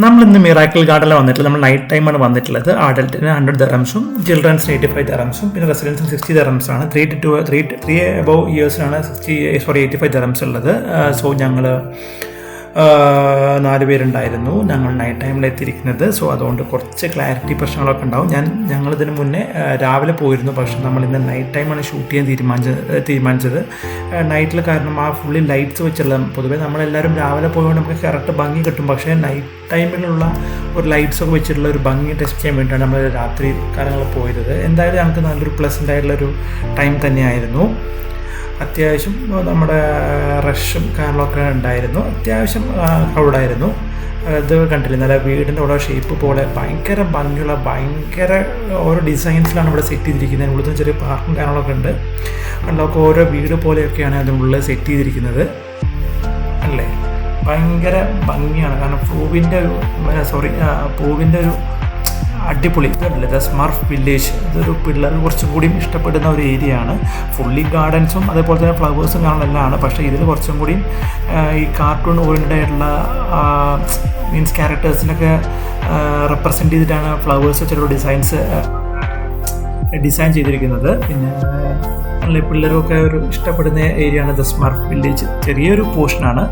നമ്മളിന്ന് മിറാക്കിൾ ഗാർഡനിൽ വന്നിട്ടുള്ളത് നമ്മൾ നൈറ്റ് ടൈമാണ് വന്നിട്ടുള്ളത്. അഡൽട്ടിന് 100 ദിർഹംസും ചിൽഡ്രൻസിന് 85 ദിർഹംസും പിന്നെ റെസിഡൻസിന് 60 ദിർഹംസാണ്. 3 above ഇയേഴ്സിനാണ് 85 ദിർഹംസ് ഉള്ളത്. സോ ഞങ്ങൾ 4 പേരുണ്ടായിരുന്നു. ഞങ്ങൾ നൈറ്റ് ടൈമിൽ എത്തിയിരിക്കുന്നത്. സോ അതുകൊണ്ട് കുറച്ച് ക്ലാരിറ്റി പ്രശ്നങ്ങളൊക്കെ ഉണ്ടാവും. ഞങ്ങളിതിന് മുന്നേ രാവിലെ പോയിരുന്നു, പക്ഷെ നമ്മൾ ഇന്ന് നൈറ്റ് ടൈമാണ് ഷൂട്ട് ചെയ്യാൻ തീരുമാനിച്ചത്. നൈറ്റിൽ കാരണം ആ ഫുള്ളി ലൈറ്റ്സ് വെച്ചുള്ള, പൊതുവേ നമ്മളെല്ലാവരും രാവിലെ പോയതുകൊണ്ട് നമുക്ക് കറക്റ്റ് ഭംഗി കിട്ടും. പക്ഷേ നൈറ്റ് ടൈമിലുള്ള ഒരു ലൈറ്റ്സൊക്കെ വെച്ചിട്ടുള്ള ഒരു ഭംഗി ടെസ്റ്റ് ചെയ്യാൻ വേണ്ടിയിട്ടാണ് നമ്മൾ രാത്രി കാലങ്ങളിൽ പോയത്. എന്തായാലും ഞങ്ങൾക്ക് നല്ലൊരു പ്ലസൻ്റ് ആയിട്ടുള്ളൊരു ടൈം തന്നെയായിരുന്നു. അത്യാവശ്യം നമ്മുടെ റഷും കാര്യങ്ങളൊക്കെ ഉണ്ടായിരുന്നു. അത്യാവശ്യം ക്രൗഡായിരുന്നു. ഇത് കണ്ടില്ലേ, നല്ല വീടിൻ്റെ ഓരോ ഷേപ്പ് പോലെ ഭയങ്കര ഭംഗിയുള്ള ഓരോ ഡിസൈൻസിലാണ് ഇവിടെ സെറ്റ് ചെയ്തിരിക്കുന്നത്. ഉള്ളിൽ ചെറിയ പാർക്കും കാര്യങ്ങളൊക്കെ ഉണ്ട്. അതിലൊക്കെ ഓരോ വീട് പോലെയൊക്കെയാണ് അതിനുള്ളിൽ സെറ്റ് ചെയ്തിരിക്കുന്നത് അല്ലേ. ഭയങ്കര ഭംഗിയാണ്. കാരണം പൂവിൻ്റെ ഒരു അടിപൊളി ഇതല്ലേ ദ സ്മർഫ് വില്ലേജ്. ഇതൊരു പിള്ളേർക്ക് കുറച്ചും കൂടി ഇഷ്ടപ്പെടുന്ന ഒരു ഏരിയയാണ്. ഫുള്ളി ഗാർഡൻസും അതേപോലെ തന്നെ ഫ്ലവേഴ്സും കാണാനെല്ലാം. പക്ഷേ ഇതിൽ കുറച്ചും കൂടി ഈ കാർട്ടൂൺ ഓറിയൻറ്റഡ് ആയിട്ടുള്ള മീൻസ് ക്യാരക്ടേഴ്സിനൊക്കെ റെപ്രസെൻ്റ് ചെയ്തിട്ടാണ് ഫ്ലവേഴ്സ് ചില ഡിസൈൻ ചെയ്തിരിക്കുന്നത്. പിന്നെ നല്ല പിള്ളേരൊക്കെ ഒരു ഇഷ്ടപ്പെടുന്ന ഏരിയയാണ് ദ സ്മർഫ് വില്ലേജ്. ചെറിയൊരു പോർഷനാണ്.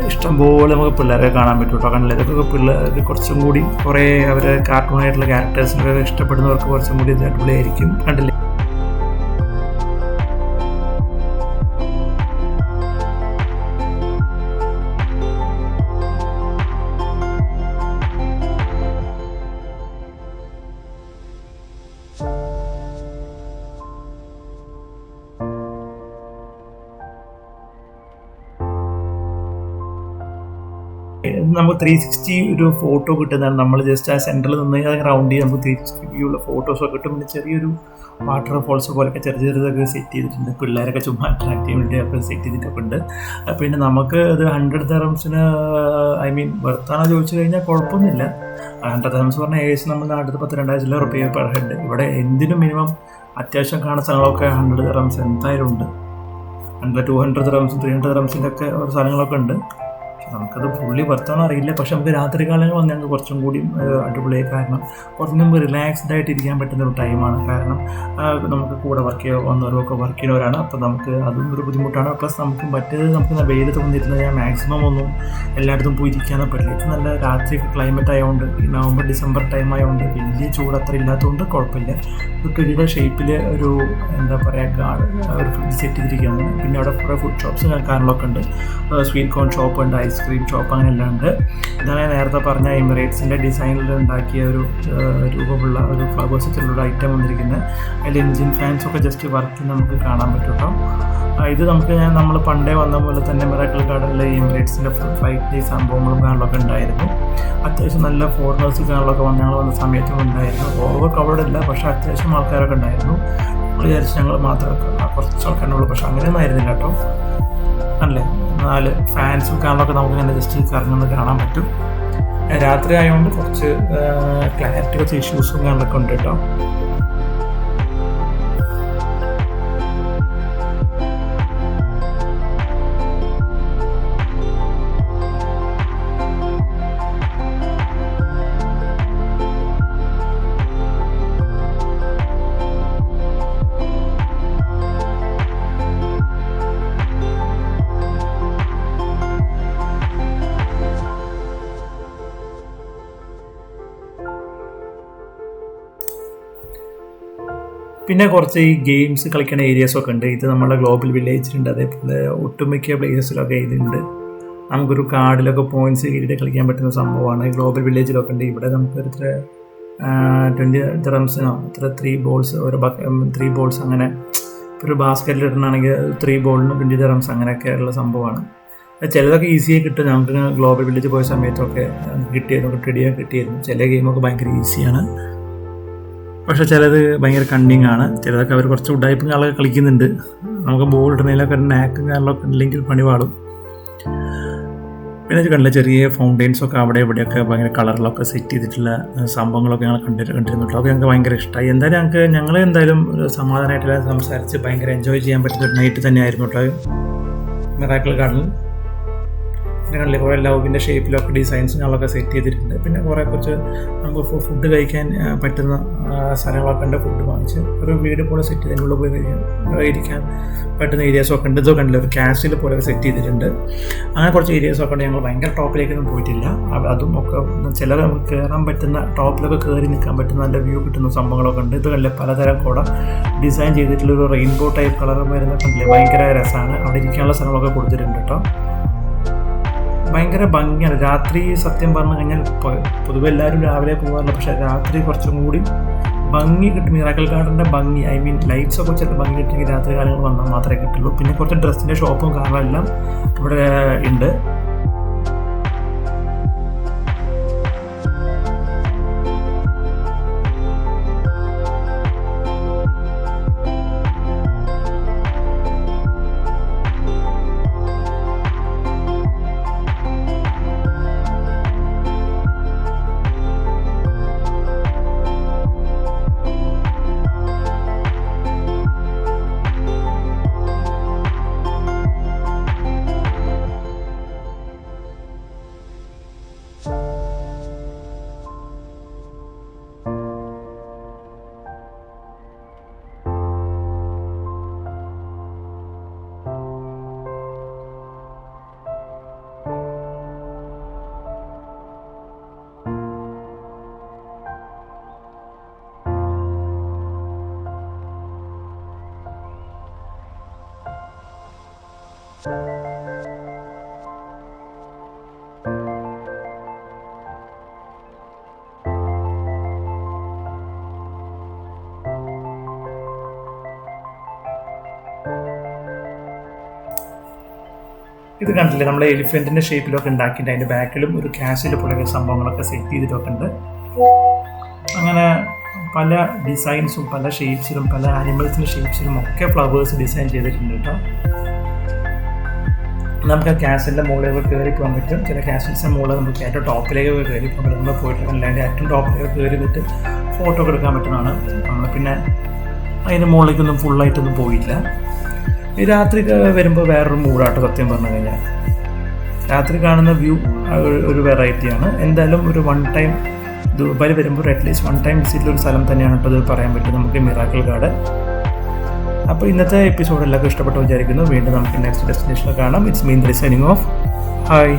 ഇഷ്ടംപോലെ നമുക്ക് പിള്ളേരെ കാണാൻ പറ്റും കേട്ടോ. കണ്ടില്ല, ഇതൊക്കെ പിള്ളേർക്ക് കുറച്ചും കൂടി കുറേ അവർ കാർട്ടൂണായിട്ടുള്ള ക്യാരക്ടേഴ്സിനൊക്കെ ഇഷ്ടപ്പെടുന്നവർക്ക് കുറച്ചും കൂടി ഇത് അടിപൊളിയായിരിക്കും. കണ്ടില്ലേ. നമുക്ക് 360 ഒരു ഫോട്ടോ കിട്ടുന്നതാണ്. നമ്മൾ ജസ്റ്റ് ആ സെൻറ്ററിൽ നിന്ന് റൗണ്ട് ചെയ്ത് നമുക്ക് 360 വ്യൂ ഉള്ള ഫോട്ടോസൊക്കെ കിട്ടും. പിന്നെ ചെറിയൊരു വാട്ടർ ഫോൾസ് പോലെയൊക്കെ ചെറുതൊക്കെ സെറ്റ് ചെയ്തിട്ടുണ്ട്. പിള്ളേരൊക്കെ ചുമ്മാ അട്രാക്ട് ചെയ്യാൻ വേണ്ടി ഒക്കെ സെറ്റ് ചെയ്തിട്ടൊക്കെ ഉണ്ട്. പിന്നെ നമുക്ക് ഇത് 100 ദിർഹംസിന് വെർത്താണോ ചോദിച്ചു കഴിഞ്ഞാൽ കുഴപ്പമൊന്നുമില്ല. 100 ദിർഹംസ് പറഞ്ഞാൽ ഏകദേശം നമ്മൾ നാട്ടിൽ 10,000-2000 റുപ്യ പെർ ഹെഡ്. ഇവിടെ എന്തിനും മിനിമം അത്യാവശ്യം കാണുന്ന സ്ഥലങ്ങളൊക്കെ 100 ദിർഹംസ് എന്തായാലും ഉണ്ട്. 200 ദിർഹംസും 300 ദിർഹംസിൻ്റെ ഒക്കെ ഒരു സ്ഥലങ്ങളൊക്കെ ഉണ്ട്. നമുക്കത് ഫുള്ളി വർത്താനോ അറിയില്ല. പക്ഷെ നമുക്ക് രാത്രി കാലങ്ങൾ വന്ന് ഞങ്ങൾക്ക് കുറച്ചും കൂടി അടിപൊളിയായി. കാരണം കുറച്ചും മുമ്പ് റിലാക്സ്ഡ് ആയിട്ട് ഇരിക്കാൻ പറ്റുന്ന ഒരു ടൈമാണ്. കാരണം നമുക്ക് കൂടെ വന്നവരൊക്കെ വർക്ക് ചെയ്യുന്നവരാണ്. അപ്പോൾ നമുക്ക് അതും ഒരു ബുദ്ധിമുട്ടാണ്. പ്ലസ് നമുക്ക് നമുക്ക് വെയിലത്ത് വന്നിരുന്നത് ഞാൻ മാക്സിമം ഒന്നും എല്ലായിടത്തും പോയി ഇരിക്കാനോ പറ്റില്ല. ഇത് നല്ല രാത്രി ക്ലൈമറ്റ് ആയതുകൊണ്ട് ഈ നവംബർ ഡിസംബർ ടൈം ആയതുകൊണ്ട് വലിയ ചൂട് അത്ര ഇല്ലാത്തതുകൊണ്ട് കുഴപ്പമില്ല. ഒരു കിഴിയുടെ ഷേപ്പിൽ ഒരു എന്താ പറയുക ഒരു ഫ്രിഡ്ജ് സെറ്റ് ചെയ്തിരിക്കുകയാണ്. പിന്നെ അവിടെ കുറേ ഫുഡ് ഷോപ്സ് കാര്യങ്ങളൊക്കെ ഉണ്ട്. സ്വീറ്റ് കോൺ ഷോപ്പ് ഉണ്ട്, ഐസ്ക്രീം ഷോപ്പ് അങ്ങനെയെല്ലാം ഉണ്ട്. ഇതാണ് ഞാൻ നേരത്തെ പറഞ്ഞ എമിറേറ്റ്സിൻ്റെ ഡിസൈനിൽ ഉണ്ടാക്കിയ ഒരു രൂപമുള്ള ഒരു ഫ്ലവേഴ്സ് വെച്ചുള്ള ഐറ്റം വന്നിരിക്കുന്നത്. അതിൽ എൻജിൻ ഫാൻസൊക്കെ ജസ്റ്റ് വർക്ക് നമുക്ക് കാണാൻ പറ്റും കേട്ടോ. ഇത് നമ്മൾ പണ്ടേ വന്ന പോലെ തന്നെ മിറാക്കിൾ ഗാർഡനിലെ എമിറേറ്റ്സിൻ്റെ ഫ്ലൈറ്റ് സംഭവങ്ങളും കാണലൊക്കെ ഉണ്ടായിരുന്നു. അത്യാവശ്യം നല്ല ഫോറിനേഴ്സ് കാണലൊക്കെ ഞങ്ങൾ വന്ന സമയത്തും ഉണ്ടായിരുന്നു. ഓവർ കവേർഡ് ഇല്ല, പക്ഷേ അത്യാവശ്യം ആൾക്കാരൊക്കെ ഉണ്ടായിരുന്നു. നമ്മൾ വിചാരിച്ച് ഞങ്ങൾ മാത്രമേ കുറച്ച് ആൾക്കാരുള്ളൂ, പക്ഷെ അങ്ങനെയൊന്നും ആയിരുന്നില്ല കേട്ടോ. അല്ലേ, 4 ഫാൻസും കാണലൊക്കെ നമുക്ക് ഇങ്ങനെ ജസ്റ്റ് കറങ്ങുന്നത് കാണാൻ പറ്റും. രാത്രി ആയതുകൊണ്ട് കുറച്ച് ക്ലാരിറ്റി കുറച്ച് ഇഷ്യൂസും കാണലൊക്കെ ഉണ്ട് കേട്ടോ. പിന്നെ കുറച്ച് ഈ ഗെയിംസ് കളിക്കുന്ന ഏരിയാസൊക്കെ ഉണ്ട്. ഇത് നമ്മുടെ ഗ്ലോബൽ വില്ലേജിലുണ്ട്. അതേപോലെ ഒട്ടുമിക്ക പ്ലേസസിലൊക്കെ ഇതുണ്ട്. നമുക്കൊരു കാർഡിലൊക്കെ പോയിൻറ്റ്സ് കയറിയിട്ട് കളിക്കാൻ പറ്റുന്ന സംഭവമാണ്. ഗ്ലോബൽ വില്ലേജിലൊക്കെ ഉണ്ട്. ഇവിടെ നമുക്ക് ഒരു 20 ദിർഹംസിനോ 3 ബോൾസ് 3 ബോൾസ് അങ്ങനെ ഒരു ബാസ്ക്കറ്റിൽ ഇടണമെങ്കിൽ 3 ബോളിന് 20 ദിർഹംസ് അങ്ങനെയൊക്കെയുള്ള സംഭവമാണ്. ചിലതൊക്കെ ഈസിയായി കിട്ടും. നമുക്ക് ഗ്ലോബൽ വില്ലേജ് പോയ സമയത്തൊക്കെ കിട്ടിയിരുന്നു. ചില ഗെയിമൊക്കെ ഭയങ്കര ഈസിയാണ്, പക്ഷേ ചിലത് ഭയങ്കര കണ്ണിങ് ആണ്. ചിലതൊക്കെ അവർ കുറച്ച് ഉഡായിപ്പും കാലൊക്കെ കളിക്കുന്നുണ്ട്. നമുക്ക് ബോൾ ഇടുന്നതിലൊക്കെ നാക്കും കാലൊക്കെ ഇല്ലെങ്കിൽ പണി പാടും. പിന്നെ കണ്ടില്ല, ചെറിയ ഫൗണ്ടെയിൻസൊക്കെ അവിടെ ഇവിടെയൊക്കെ ഭയങ്കര കളറിലൊക്കെ സെറ്റ് ചെയ്തിട്ടുള്ള സംഭവങ്ങളൊക്കെ ഞങ്ങൾ കണ്ടിരുന്നു. അതൊക്കെ ഞങ്ങൾക്ക് ഭയങ്കര ഇഷ്ടമായി. എന്തായാലും ഞങ്ങൾ എന്തായാലും ഒരു സമാധാനമായിട്ടുള്ള സംസാരിച്ച് ഭയങ്കര എൻജോയ് ചെയ്യാൻ പറ്റുന്ന ഒരു നൈറ്റ് തന്നെയായിരുന്നു കേട്ടോ മിറാക്കിൾ ഗാർഡനിൽ. പിന്നെ കുറേ ലവിൻ്റെ ഷേപ്പിലൊക്കെ ഡിസൈൻസും ഞങ്ങളൊക്കെ സെറ്റ് ചെയ്തിട്ടുണ്ട്. പിന്നെ കുറച്ച് നമുക്ക് ഫുഡ് കഴിക്കാൻ പറ്റുന്ന സ്ഥലങ്ങളൊക്കെ ഉണ്ട്. ഫുഡ് വാങ്ങിച്ച് ഒരു വീട് പോലെ സെറ്റ് ചെയ്ത് അതിനുള്ളിൽ പോയി ഇരിക്കാൻ പറ്റുന്ന ഏരിയാസൊക്കെ ഉണ്ട്. ഇതൊക്കെ ഉണ്ടല്ലോ ഒരു കാസിൽ പോലെ സെറ്റ് ചെയ്തിട്ടുണ്ട്. അങ്ങനെ കുറച്ച് ഏരിയാസൊക്കെ ഉണ്ട്. ഞങ്ങൾ ഭയങ്കര ടോപ്പിലേക്കൊന്നും പോയിട്ടില്ല. അതും ഒക്കെ ചിലത് നമുക്ക് കയറാൻ പറ്റുന്ന ടോപ്പിലൊക്കെ കയറി നിൽക്കാൻ പറ്റുന്ന നല്ല വ്യൂ കിട്ടുന്ന സംഭവങ്ങളൊക്കെ ഉണ്ട്. ഇത് കണ്ടില്ലേ പലതരം കൂടെ ഡിസൈൻ ചെയ്തിട്ടുള്ളൊരു റെയിൻബോ ടൈപ്പ് കളർ വരുന്നൊക്കെ ഉണ്ടല്ലേ, ഭയങ്കര രസമാണ്. അവിടെ ഇരിക്കാനുള്ള സ്ഥലങ്ങളൊക്കെ കൊടുത്തിട്ടുണ്ട് കേട്ടോ. ഭയങ്കര ഭംഗിയാണ്. രാത്രി സത്യം പറഞ്ഞു കഴിഞ്ഞാൽ പൊതുവെ എല്ലാവരും രാവിലെ പോകാറില്ല, പക്ഷേ രാത്രി കുറച്ചും കൂടി ഭംഗി കിട്ടും. മിറാക്കിൾ ഗാർഡൻ്റെ ഭംഗി, ഐ മീൻ ലൈറ്റ്സ് ഒക്കെ ചില ഭംഗി കിട്ടുമെങ്കിൽ രാത്രി കാലങ്ങൾ വന്നാൽ മാത്രമേ കിട്ടുള്ളൂ. പിന്നെ കുറച്ച് ഡ്രസ്സിൻ്റെ ഷോപ്പും കാര്യങ്ങളെല്ലാം ഇവിടെ ഉണ്ട്. ഇത് കണ്ടില്ലേ നമ്മൾ എലിഫൻറ്റിൻ്റെ ഷേപ്പിലൊക്കെ ഉണ്ടാക്കിയിട്ട് അതിൻ്റെ ബാക്കിലും ഒരു കാസിൽ പോലെ സംഭവങ്ങളൊക്കെ സെറ്റ് ചെയ്തിട്ടൊക്കെ ഉണ്ട്. അങ്ങനെ പല ഡിസൈൻസും പല ഷേപ്സിലും പല ആനിമൽസിൻ്റെ ഷേപ്സിലും ഒക്കെ ഫ്ലവേഴ്സ് ഡിസൈൻ ചെയ്തിട്ടുണ്ട് കേട്ടോ. നമുക്ക് ആ കാസിലിൻ്റെ മുകളിൽ കയറി പോകാൻ പറ്റും. ചില കാസിൽസിൻ്റെ മുകളിൽ നമുക്ക് ഏറ്റവും ടോപ്പിലേക്ക് കയറി പോകാൻ പറ്റും. നമ്മൾ പോയിട്ട് അല്ലാണ്ട് ഏറ്റവും ടോപ്പിലേക്ക് കയറി നിന്നിട്ട് ഫോട്ടോ ഒക്കെ എടുക്കാൻ പറ്റുന്നതാണ്. നമ്മൾ പിന്നെ അതിൻ്റെ മുകളിലേക്കൊന്നും ഫുള്ളായിട്ടൊന്നും പോയില്ല. ഈ രാത്രി വരുമ്പോൾ വേറൊരു മൂഡാട്ടോ സത്യം പറഞ്ഞു കഴിഞ്ഞാൽ. രാത്രി കാണുന്ന വ്യൂ ഒരു വെറൈറ്റിയാണ്. എന്തായാലും ഒരു വൺ ടൈം ദുബായിൽ വരുമ്പോൾ അറ്റ്ലീസ്റ്റ് വൺ ടൈം വിസിറ്റിലൊരു സ്ഥലം തന്നെയാണ് കേട്ടോ ഇത് പറയാൻ പറ്റും നമുക്ക് മിറാക്കിൾ ഗാർഡൻ. അപ്പോൾ ഇന്നത്തെ എപ്പിസോഡ് എല്ലാവർക്കും ഇഷ്ടപ്പെട്ടു വിചാരിക്കുന്നു. വീണ്ടും നമുക്ക് നെക്സ്റ്റ് ഡെസ്റ്റിനേഷനിൽ കാണാം. It's mean signing off. Hi.